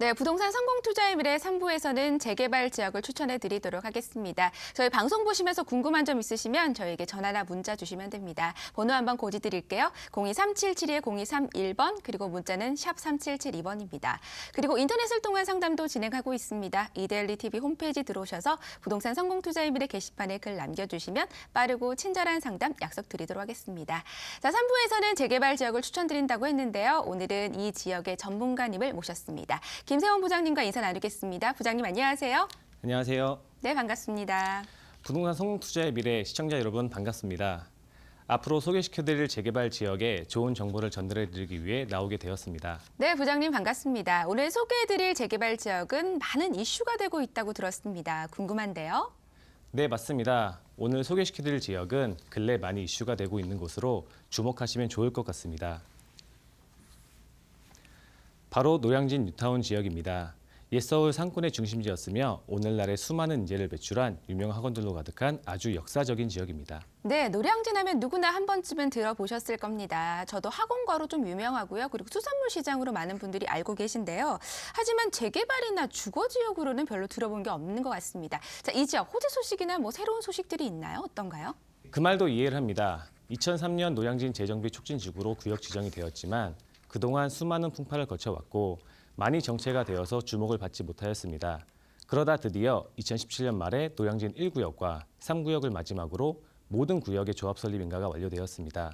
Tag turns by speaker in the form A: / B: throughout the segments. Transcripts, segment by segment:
A: 네, 부동산 성공 투자의 미래 3부에서는 재개발 지역을 추천해 드리도록 하겠습니다. 저희 방송 보시면서 궁금한 점 있으시면 저희에게 전화나 문자 주시면 됩니다. 번호 한번 고지 드릴게요. 02377-0231번 그리고 문자는 샵 3772번입니다. 그리고 인터넷을 통한 상담도 진행하고 있습니다. 이데일리 TV 홈페이지 들어오셔서 부동산 성공 투자의 미래 게시판에 글 남겨주시면 빠르고 친절한 상담 약속드리도록 하겠습니다. 자, 3부에서는 재개발 지역을 추천드린다고 했는데요. 오늘은 이 지역의 전문가님을 모셨습니다. 김세원 부장님과 인사 나누겠습니다. 부장님 안녕하세요.
B: 안녕하세요.
A: 네, 반갑습니다.
B: 부동산 성공 투자의 미래 시청자 여러분 반갑습니다. 앞으로 소개시켜드릴 재개발 지역에 좋은 정보를 전달해드리기 위해 나오게 되었습니다.
A: 네, 부장님 반갑습니다. 오늘 소개해드릴 재개발 지역은 많은 이슈가 되고 있다고 들었습니다. 궁금한데요.
B: 네, 맞습니다. 오늘 소개시켜드릴 지역은 근래 많이 이슈가 되고 있는 곳으로 주목하시면 좋을 것 같습니다. 바로 노량진 뉴타운 지역입니다. 옛 서울 상권의 중심지였으며 오늘날의 수많은 인재를 배출한 유명 학원들로 가득한 아주 역사적인 지역입니다.
A: 네, 노량진 하면 누구나 한 번쯤은 들어보셨을 겁니다. 저도 학원가로 좀 유명하고요. 그리고 수산물 시장으로 많은 분들이 알고 계신데요. 하지만 재개발이나 주거지역으로는 별로 들어본 게 없는 것 같습니다. 자, 이 지역 호재 소식이나 새로운 소식들이 있나요? 어떤가요?
B: 그 말도 이해를 합니다. 2003년 노량진 재정비 촉진지구로 구역 지정이 되었지만 그동안 수많은 풍파를 거쳐왔고 많이 정체가 되어서 주목을 받지 못하였습니다. 그러다 드디어 2017년 말에 노량진 1구역과 3구역을 마지막으로 모든 구역의 조합 설립 인가가 완료되었습니다.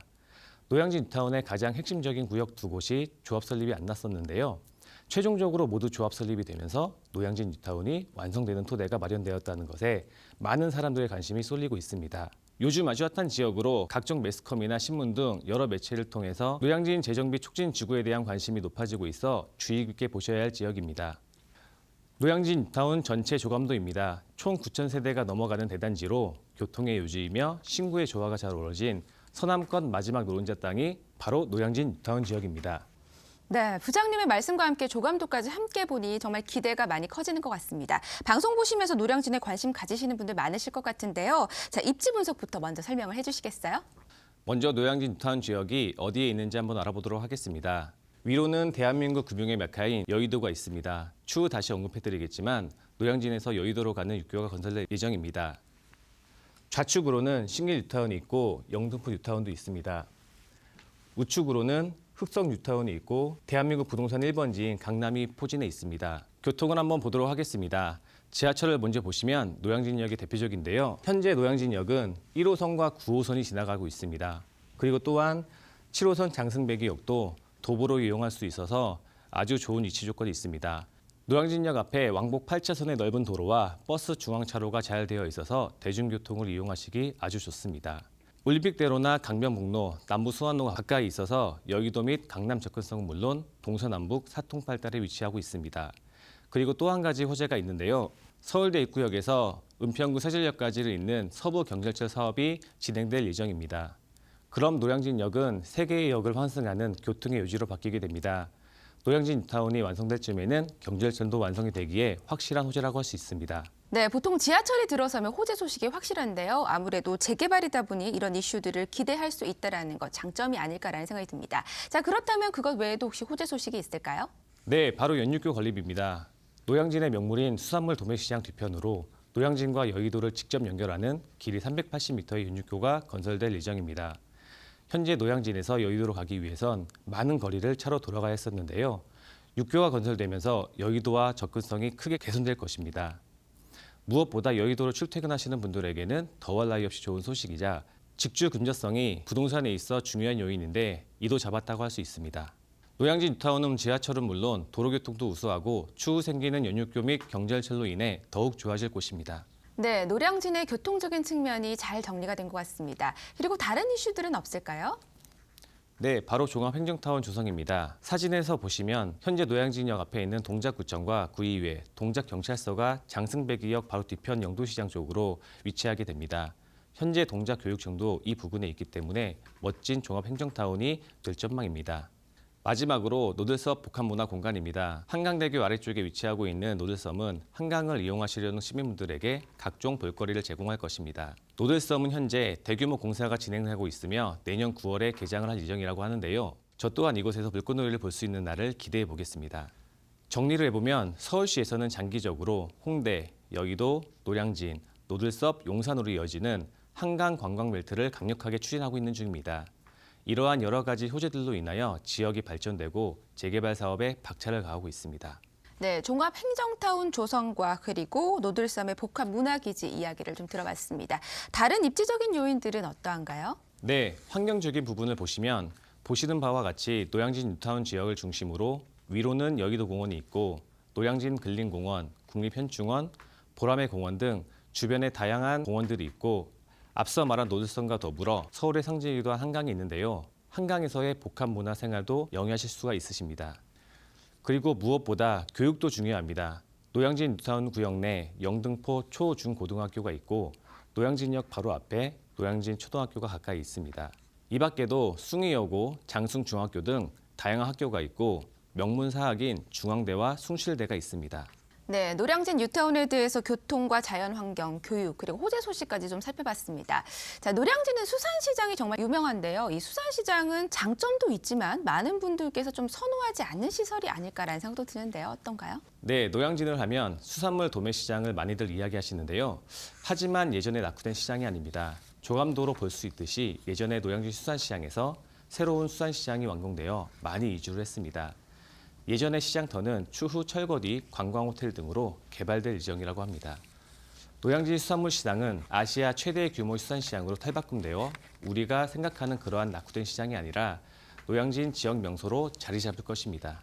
B: 노량진 뉴타운의 가장 핵심적인 구역 두 곳이 조합 설립이 안 났었는데요. 최종적으로 모두 조합 설립이 되면서 노량진 뉴타운이 완성되는 토대가 마련되었다는 것에 많은 사람들의 관심이 쏠리고 있습니다. 요즘 아주 핫한 지역으로 각종 매스컴이나 신문 등 여러 매체를 통해서 노량진 재정비 촉진 지구에 대한 관심이 높아지고 있어 주의 깊게 보셔야 할 지역입니다. 노량진 뉴타운 전체 조감도입니다. 총 9,000세대가 넘어가는 대단지로 교통의 요지이며 신구의 조화가 잘 어우러진 서남권 마지막 노른자 땅이 바로 노량진 뉴타운 지역입니다.
A: 네, 부장님의 말씀과 함께 조감도까지 함께 보니 정말 기대가 많이 커지는 것 같습니다. 방송 보시면서 노량진에 관심 가지시는 분들 많으실 것 같은데요. 자, 입지 분석부터 먼저 설명을 해주시겠어요?
B: 먼저 노량진 뉴타운 지역이 어디에 있는지 한번 알아보도록 하겠습니다. 위로는 대한민국 금융의 메카인 여의도가 있습니다. 추후 다시 언급해드리겠지만 노량진에서 여의도로 가는 육교가 건설될 예정입니다. 좌측으로는 신길 뉴타운이 있고 영등포 뉴타운도 있습니다. 우측으로는 흑성 뉴타운이 있고 대한민국 부동산 1번지인 강남이 포진해 있습니다. 교통을 한번 보도록 하겠습니다. 지하철을 먼저 보시면 노량진역이 대표적인데요. 현재 노량진역은 1호선과 9호선이 지나가고 있습니다. 그리고 또한 7호선 장승배기역도 도보로 이용할 수 있어서 아주 좋은 위치 조건이 있습니다. 노량진역 앞에 왕복 8차선의 넓은 도로와 버스 중앙차로가 잘 되어 있어서 대중교통을 이용하시기 아주 좋습니다. 올림픽대로나 강변북로, 남부수완로가 가까이 있어서 여의도 및 강남 접근성은 물론 동서남북 사통팔달에 위치하고 있습니다. 그리고 또 한 가지 호재가 있는데요. 서울대 입구역에서 은평구 세질역까지를 잇는 서부 경절철 사업이 진행될 예정입니다. 그럼 노량진역은 세 개의 역을 환승하는 교통의 요지로 바뀌게 됩니다. 노량진 뉴타운이 완성될 쯤에는 경절철도 완성이 되기에 확실한 호재라고 할 수 있습니다.
A: 네, 보통 지하철이 들어서면 호재 소식이 확실한데요. 아무래도 재개발이다 보니 이런 이슈들을 기대할 수 있다는 것 장점이 아닐까라는 생각이 듭니다. 자, 그렇다면 그것 외에도 혹시 호재 소식이 있을까요?
B: 네, 바로 연육교 건립입니다. 노량진의 명물인 수산물 도매시장 뒤편으로 노량진과 여의도를 직접 연결하는 길이 380m의 연육교가 건설될 예정입니다. 현재 노량진에서 여의도로 가기 위해선 많은 거리를 차로 돌아가야 했었는데요. 육교가 건설되면서 여의도와 접근성이 크게 개선될 것입니다. 무엇보다 여의도로 출퇴근하시는 분들에게는 더할 나위 없이 좋은 소식이자 직주 근접성이 부동산에 있어 중요한 요인인데 이도 잡았다고 할 수 있습니다. 노량진 뉴타운은 지하철은 물론 도로교통도 우수하고 추후 생기는 연육교 및 경절철로 인해 더욱 좋아질 곳입니다.
A: 네, 노량진의 교통적인 측면이 잘 정리가 된 것 같습니다. 그리고 다른 이슈들은 없을까요?
B: 네, 바로 종합행정타운 조성입니다. 사진에서 보시면 현재 노량진역 앞에 있는 동작구청과 그 이외 동작경찰서가 장승배기역 바로 뒤편 영도시장 쪽으로 위치하게 됩니다. 현재 동작교육청도 이 부근에 있기 때문에 멋진 종합행정타운이 될 전망입니다. 마지막으로 노들섬 복합문화공간입니다. 한강대교 아래쪽에 위치하고 있는 노들섬은 한강을 이용하시려는 시민분들에게 각종 볼거리를 제공할 것입니다. 노들섬은 현재 대규모 공사가 진행하고 있으며 내년 9월에 개장을 할 예정이라고 하는데요. 저 또한 이곳에서 물꽃놀이를 볼 수 있는 날을 기대해 보겠습니다. 정리를 해보면 서울시에서는 장기적으로 홍대, 여의도, 노량진, 노들섭, 용산으로 이어지는 한강 관광 벨트를 강력하게 추진하고 있는 중입니다. 이러한 여러 가지 호재들로 인하여 지역이 발전되고 재개발 사업에 박차를 가하고 있습니다.
A: 네, 종합행정타운 조성과 그리고 노들섬의 복합문화기지 이야기를 좀 들어봤습니다. 다른 입지적인 요인들은 어떠한가요?
B: 네, 환경적인 부분을 보시는 바와 같이 노량진 뉴타운 지역을 중심으로 위로는 여의도 공원이 있고 노량진 근린공원, 국립현충원, 보라매 공원 등 주변에 다양한 공원들이 있고 앞서 말한 노들섬과 더불어 서울의 상징이기도 한 한강이 있는데요. 한강에서의 복합 문화 생활도 영위하실 수가 있으십니다. 그리고 무엇보다 교육도 중요합니다. 노량진 뉴타운 구역 내 영등포 초, 중, 고등학교가 있고 노량진역 바로 앞에 노량진 초등학교가 가까이 있습니다. 이 밖에도 숭의여고, 장승중학교 등 다양한 학교가 있고 명문사학인 중앙대와 숭실대가 있습니다.
A: 네, 노량진 뉴타운에 대해서 교통과 자연환경, 교육, 그리고 호재 소식까지 좀 살펴봤습니다. 자, 노량진은 수산시장이 정말 유명한데요. 이 수산시장은 장점도 있지만 많은 분들께서 좀 선호하지 않는 시설이 아닐까라는 생각도 드는데요. 어떤가요?
B: 네, 노량진을 하면 수산물 도매 시장을 많이들 이야기하시는데요. 하지만 예전에 낙후된 시장이 아닙니다. 조감도로 볼 수 있듯이 예전에 노량진 수산시장에서 새로운 수산시장이 완공되어 많이 이주를 했습니다. 예전의 시장터는 추후 철거 뒤 관광호텔 등으로 개발될 예정이라고 합니다. 노량진 수산물 시장은 아시아 최대 규모 수산시장으로 탈바꿈되어 우리가 생각하는 그러한 낙후된 시장이 아니라 노량진 지역 명소로 자리 잡을 것입니다.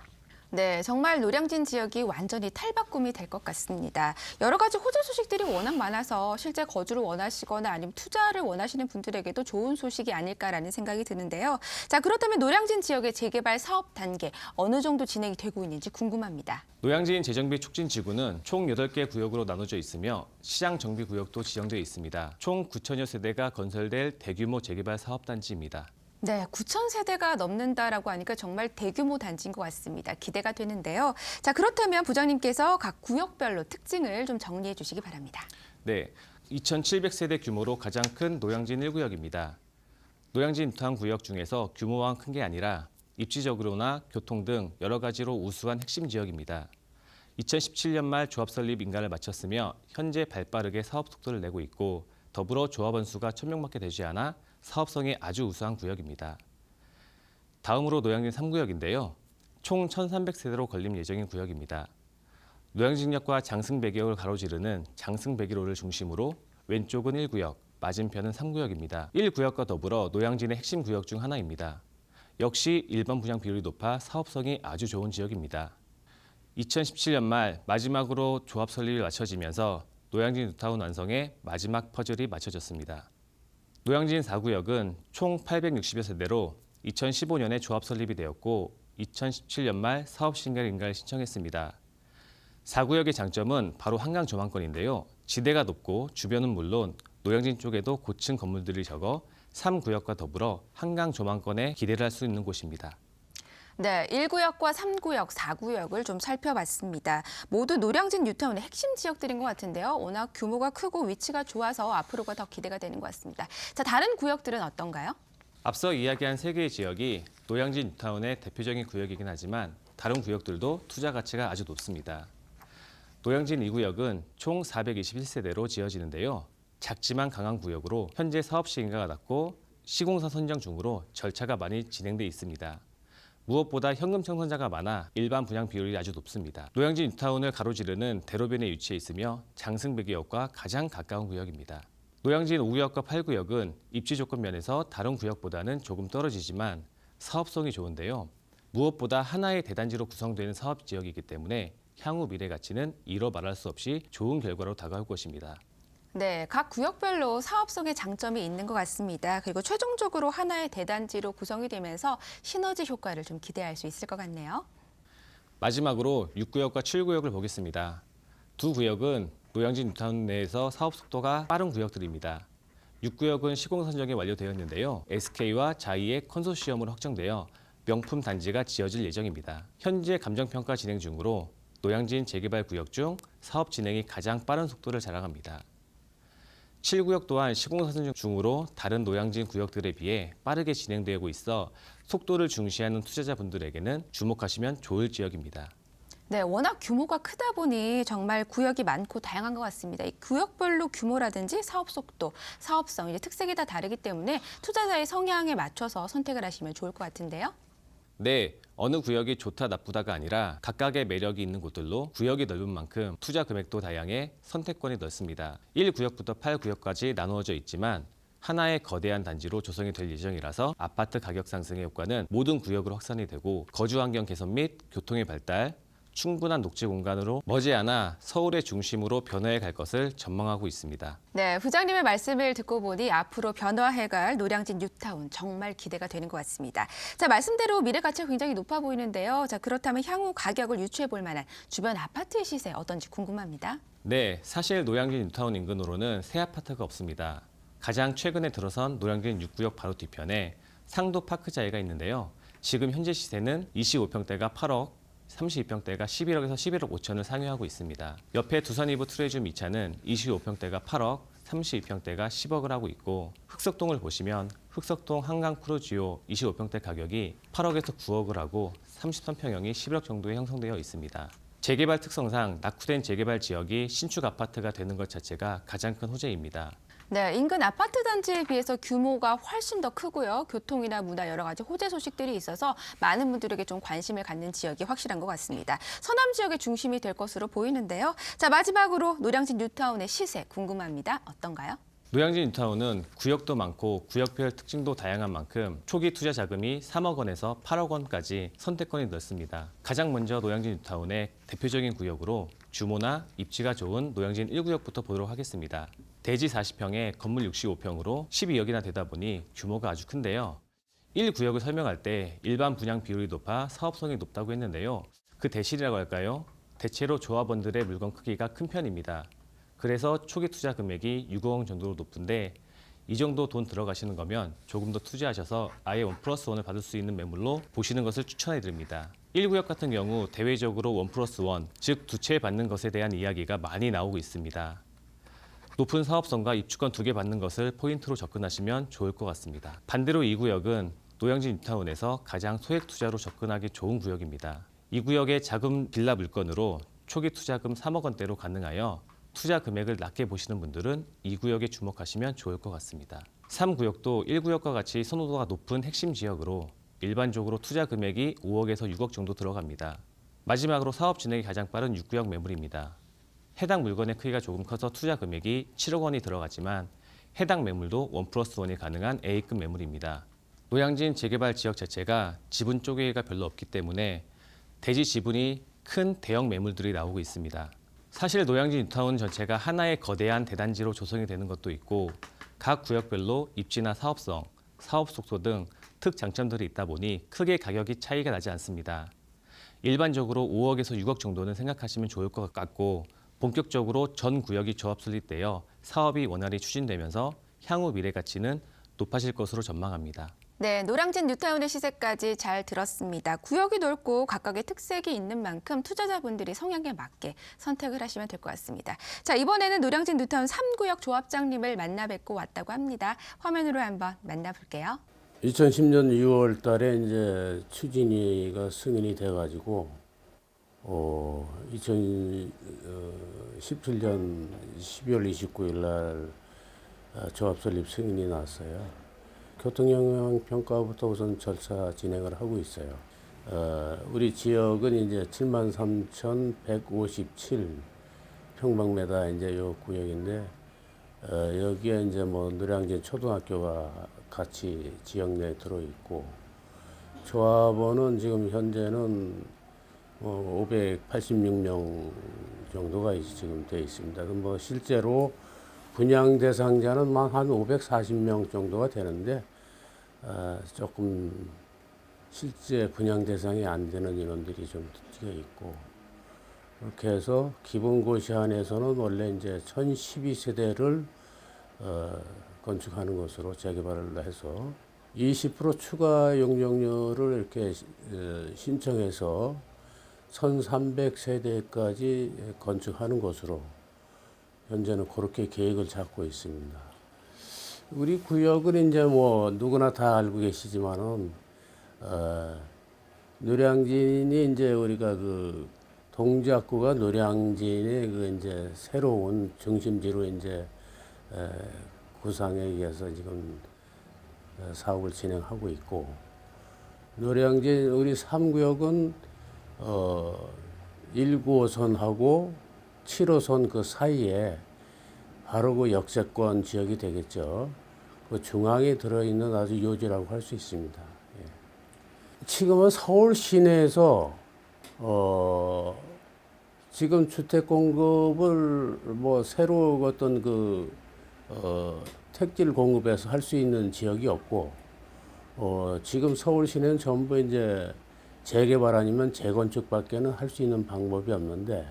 A: 네, 정말 노량진 지역이 완전히 탈바꿈이 될 것 같습니다. 여러 가지 호재 소식들이 워낙 많아서 실제 거주를 원하시거나 아니면 투자를 원하시는 분들에게도 좋은 소식이 아닐까라는 생각이 드는데요. 자, 그렇다면 노량진 지역의 재개발 사업 단계 어느 정도 진행이 되고 있는지 궁금합니다.
B: 노량진 재정비 촉진 지구는 총 8개 구역으로 나눠져 있으며 시장 정비 구역도 지정되어 있습니다. 총 9천여 세대가 건설될 대규모 재개발 사업 단지입니다.
A: 네, 9천 세대가 넘는다라고 하니까 정말 대규모 단지인 것 같습니다. 기대가 되는데요. 자, 그렇다면 부장님께서 각 구역별로 특징을 좀 정리해 주시기 바랍니다.
B: 네, 2,700세대 규모로 가장 큰 노량진 1구역입니다. 노량진 뉴타운 구역 중에서 규모가 큰 게 아니라 입지적으로나 교통 등 여러 가지로 우수한 핵심 지역입니다. 2017년 말 조합 설립 인가를 마쳤으며 현재 발빠르게 사업 속도를 내고 있고 더불어 조합원 수가 1,000명밖에 되지 않아 사업성이 아주 우수한 구역입니다. 다음으로 노량진 3구역인데요. 총 1,300세대로 건립 예정인 구역입니다. 노량진역과 장승배기역을 가로지르는 장승배기로를 중심으로 왼쪽은 1구역, 맞은편은 3구역입니다. 1구역과 더불어 노량진의 핵심 구역 중 하나입니다. 역시 일반 분양 비율이 높아 사업성이 아주 좋은 지역입니다. 2017년 말 마지막으로 조합 설립이 마쳐지면서 노량진 뉴타운 완성에 마지막 퍼즐이 맞춰졌습니다. 노량진 4구역은 총 860여 세대로 2015년에 조합 설립이 되었고 2017년 말 사업 신결 인가를 신청했습니다. 4구역의 장점은 바로 한강 조망권인데요. 지대가 높고 주변은 물론 노량진 쪽에도 고층 건물들이 적어 3구역과 더불어 한강 조망권에 기대를 할 수 있는 곳입니다.
A: 네, 1구역과 3구역, 4구역을 좀 살펴봤습니다. 모두 노량진 뉴타운의 핵심 지역들인 것 같은데요. 워낙 규모가 크고 위치가 좋아서 앞으로가 더 기대가 되는 것 같습니다. 자, 다른 구역들은 어떤가요?
B: 앞서 이야기한 3개의 지역이 노량진 뉴타운의 대표적인 구역이긴 하지만 다른 구역들도 투자 가치가 아주 높습니다. 노량진 2구역은 총 421세대로 지어지는데요. 작지만 강한 구역으로 현재 사업 시행가가 낮고 시공사 선정 중으로 절차가 많이 진행돼 있습니다. 무엇보다 현금 청산자가 많아 일반 분양 비율이 아주 높습니다. 노량진 뉴타운을 가로지르는 대로변에 위치해 있으며 장승배기역과 가장 가까운 구역입니다. 노량진 5구역과 8구역은 입지 조건 면에서 다른 구역보다는 조금 떨어지지만 사업성이 좋은데요. 무엇보다 하나의 대단지로 구성되는 사업 지역이기 때문에 향후 미래 가치는 이로 말할 수 없이 좋은 결과로 다가올 것입니다.
A: 네, 각 구역별로 사업성의 장점이 있는 것 같습니다. 그리고 최종적으로 하나의 대단지로 구성이 되면서 시너지 효과를 좀 기대할 수 있을 것 같네요.
B: 마지막으로 6구역과 7구역을 보겠습니다. 두 구역은 노량진 뉴타운 내에서 사업 속도가 빠른 구역들입니다. 6구역은 시공 선정이 완료되었는데요. SK와 자이의 컨소시엄으로 확정되어 명품 단지가 지어질 예정입니다. 현재 감정평가 진행 중으로 노량진 재개발 구역 중 사업 진행이 가장 빠른 속도를 자랑합니다. 7구역 또한 시공사선 중으로 다른 노량진 구역들에 비해 빠르게 진행되고 있어 속도를 중시하는 투자자분들에게는 주목하시면 좋을 지역입니다.
A: 네, 워낙 규모가 크다 보니 정말 구역이 많고 다양한 것 같습니다. 이 구역별로 규모라든지 사업 속도, 사업성, 이제 특색이 다 다르기 때문에 투자자의 성향에 맞춰서 선택을 하시면 좋을 것 같은데요.
B: 네, 어느 구역이 좋다 나쁘다가 아니라 각각의 매력이 있는 곳들로 구역이 넓은 만큼 투자 금액도 다양해 선택권이 넓습니다. 1구역부터 8구역까지 나누어져 있지만 하나의 거대한 단지로 조성이 될 예정이라서 아파트 가격 상승의 효과는 모든 구역으로 확산이 되고 거주 환경 개선 및 교통의 발달, 충분한 녹지 공간으로 머지않아 서울의 중심으로 변화해 갈 것을 전망하고 있습니다.
A: 네, 부장님의 말씀을 듣고 보니 앞으로 변화해갈 노량진 뉴타운 정말 기대가 되는 것 같습니다. 자, 말씀대로 미래 가치가 굉장히 높아 보이는데요. 자, 그렇다면 향후 가격을 유추해 볼 만한 주변 아파트의 시세 어떤지 궁금합니다.
B: 네, 사실 노량진 뉴타운 인근으로는 새 아파트가 없습니다. 가장 최근에 들어선 노량진 6구역 바로 뒤편에 상도 파크자이가 있는데요. 지금 현재 시세는 25평대가 8억, 32평대가 11억에서 11억 5천을 상회하고 있습니다. 옆에 두산이브 트레줌 2차는 25평대가 8억, 32평대가 10억을 하고 있고 흑석동을 보시면 흑석동 한강 프로지오 25평대 가격이 8억에서 9억을 하고 33평형이 11억 정도에 형성되어 있습니다. 재개발 특성상 낙후된 재개발 지역이 신축 아파트가 되는 것 자체가 가장 큰 호재입니다.
A: 네, 인근 아파트 단지에 비해서 규모가 훨씬 더 크고요. 교통이나 문화 여러 가지 호재 소식들이 있어서 많은 분들에게 좀 관심을 갖는 지역이 확실한 것 같습니다. 서남 지역의 중심이 될 것으로 보이는데요. 자, 마지막으로 노량진 뉴타운의 시세 궁금합니다. 어떤가요?
B: 노량진 뉴타운은 구역도 많고 구역별 특징도 다양한 만큼 초기 투자 자금이 3억 원에서 8억 원까지 선택권이 넓습니다. 가장 먼저 노량진 뉴타운의 대표적인 구역으로 규모나 입지가 좋은 노량진 1구역부터 보도록 하겠습니다. 대지 40평에 건물 65평으로 12억이나 되다 보니 규모가 아주 큰데요. 1구역을 설명할 때 일반 분양 비율이 높아 사업성이 높다고 했는데요. 그 대실이라고 할까요? 대체로 조합원들의 물건 크기가 큰 편입니다. 그래서 초기 투자 금액이 6억 원 정도로 높은데 이 정도 돈 들어가시는 거면 조금 더 투자하셔서 아예 1+1을 받을 수 있는 매물로 보시는 것을 추천해 드립니다. 1구역 같은 경우 대외적으로 1+1, 즉 두 채 받는 것에 대한 이야기가 많이 나오고 있습니다. 높은 사업성과 입주권 2개 받는 것을 포인트로 접근하시면 좋을 것 같습니다. 반대로 이 구역은 노량진 뉴타운에서 가장 소액 투자로 접근하기 좋은 구역입니다. 이 구역의 작은 빌라 물건으로 초기 투자금 3억 원대로 가능하여 투자 금액을 낮게 보시는 분들은 이 구역에 주목하시면 좋을 것 같습니다. 3구역도 1구역과 같이 선호도가 높은 핵심 지역으로 일반적으로 투자 금액이 5억에서 6억 정도 들어갑니다. 마지막으로 사업 진행이 가장 빠른 6구역 매물입니다. 해당 물건의 크기가 조금 커서 투자 금액이 7억 원이 들어가지만 해당 매물도 1+1이 가능한 A급 매물입니다. 노량진 재개발 지역 자체가 지분 쪼개기가 별로 없기 때문에 대지 지분이 큰 대형 매물들이 나오고 있습니다. 사실 노량진 뉴타운 전체가 하나의 거대한 대단지로 조성이 되는 것도 있고 각 구역별로 입지나 사업성, 사업 속도 등 특장점들이 있다 보니 크게 가격이 차이가 나지 않습니다. 일반적으로 5억에서 6억 정도는 생각하시면 좋을 것 같고 본격적으로 전 구역이 조합 설립되어 사업이 원활히 추진되면서 향후 미래 가치는 높아질 것으로 전망합니다.
A: 네, 노량진 뉴타운의 시세까지 잘 들었습니다. 구역이 넓고 각각의 특색이 있는 만큼 투자자분들이 성향에 맞게 선택을 하시면 될 것 같습니다. 자, 이번에는 노량진 뉴타운 3구역 조합장님을 만나 뵙고 왔다고 합니다. 화면으로 한번 만나볼게요.
C: 2010년 6월 달에 이제 추진위가 승인이 돼가지고 2017년 12월 29일 날 조합 설립 승인이 났어요. 교통영향평가부터 우선 절차 진행을 하고 있어요. 우리 지역은 이제 73,157 평방미터 이제 요 구역인데 여기에 이제 뭐 노량진 초등학교가 같이 지역 내에 들어 있고 조합원은 지금 현재는 586명 정도가 지금 돼 있습니다. 뭐 실제로 분양 대상자는 한 540명 정도가 되는데 조금 실제 분양 대상이 안 되는 인원들이 좀 되어 있고 그렇게 해서 기본 고시안에서는 원래 이제 1012세대를 건축하는 것으로 재개발을 해서 20% 추가 용적률을 이렇게 신청해서 1300세대까지 건축하는 것으로 현재는 그렇게 계획을 잡고 있습니다. 우리 구역은 이제 뭐 누구나 다 알고 계시지만은 노량진이 이제 우리가 그 동작구가 노량진의 그 이제 새로운 중심지로 이제 구상에 의해서 지금 사업을 진행하고 있고, 노량진 우리 3구역은 1호선하고 7호선 그 사이에 바로 그 역세권 지역이 되겠죠. 그 중앙에 들어있는 아주 요지라고 할 수 있습니다. 예. 지금은 서울 시내에서 지금 주택 공급을 뭐 새로 어떤 그 택지를 공급해서 할 수 있는 지역이 없고, 지금 서울 시내는 전부 이제 재개발 아니면 재건축밖에는 할 수 있는 방법이 없는데,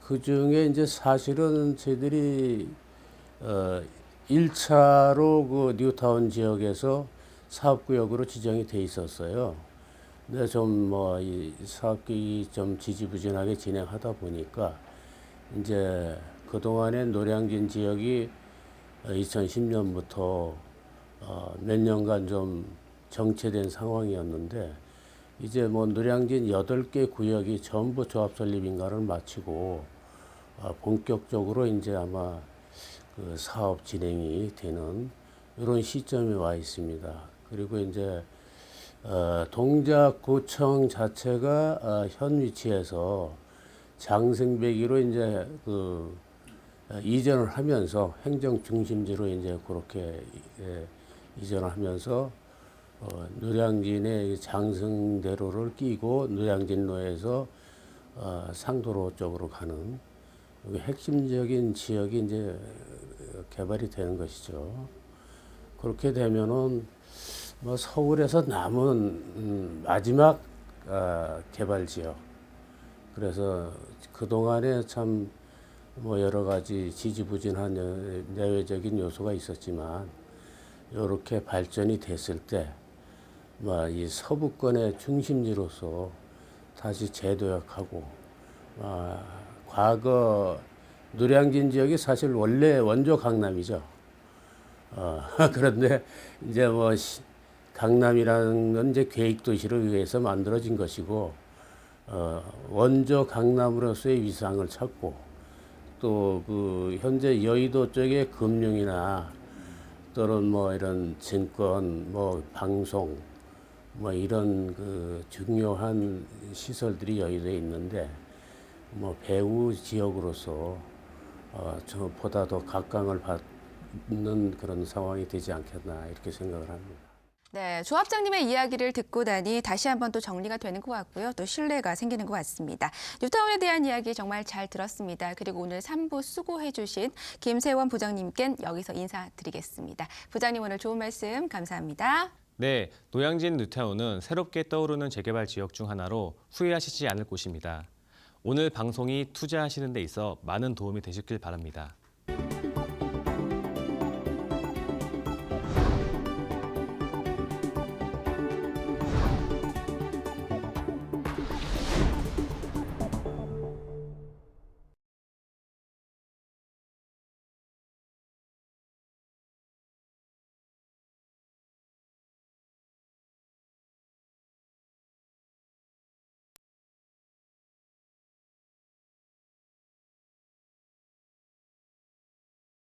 C: 그 중에 이제 사실은 저희들이 1차로 그 뉴타운 지역에서 사업구역으로 지정이 돼 있었어요. 근데 좀 뭐 이 사업이 좀 지지부진하게 진행하다 보니까 이제 그동안에 노량진 지역이 2010년부터 몇 년간 좀 정체된 상황이었는데, 이제 뭐 노량진 8개 구역이 전부 조합 설립 인가를 마치고 본격적으로 이제 아마 그 사업 진행이 되는 이런 시점에 와 있습니다. 그리고 이제 동작구청 자체가 현 위치에서 장승배기로 이제 그 이전을 하면서 행정 중심지로 이제 그렇게 이전을 하면서 노량진의 장승대로를 끼고 노량진로에서 상도로 쪽으로 가는 핵심적인 지역이 이제 개발이 되는 것이죠. 그렇게 되면은 뭐 서울에서 남은 마지막 개발 지역. 그래서 그 동안에 참 뭐 여러 가지 지지부진한 내외적인 요소가 있었지만, 이렇게 발전이 됐을 때, 뭐 이 서부권의 중심지로서 다시 재도약하고, 과거 노량진 지역이 사실 원래 원조 강남이죠. 그런데 이제 뭐 강남이라는 건 이제 계획도시를 의해서 만들어진 것이고, 원조 강남으로서의 위상을 찾고, 또 그 현재 여의도 쪽의 금융이나 또는 뭐 이런 증권, 뭐 방송, 뭐 이런 그 중요한 시설들이 여의도에 있는데, 뭐 배후 지역으로서 보다 더 각광을 받는 그런 상황이 되지 않겠나 이렇게 생각을 합니다.
A: 네, 조합장님의 이야기를 듣고 나니 다시 한번 또 정리가 되는 것 같고요. 또 신뢰가 생기는 것 같습니다. 뉴타운에 대한 이야기 정말 잘 들었습니다. 그리고 오늘 3부 수고해 주신 김세원 부장님께 여기서 인사드리겠습니다. 부장님 오늘 좋은 말씀 감사합니다.
B: 네, 노량진 뉴타운은 새롭게 떠오르는 재개발 지역 중 하나로 후회하시지 않을 곳입니다. 오늘 방송이 투자하시는 데 있어 많은 도움이 되셨길 바랍니다.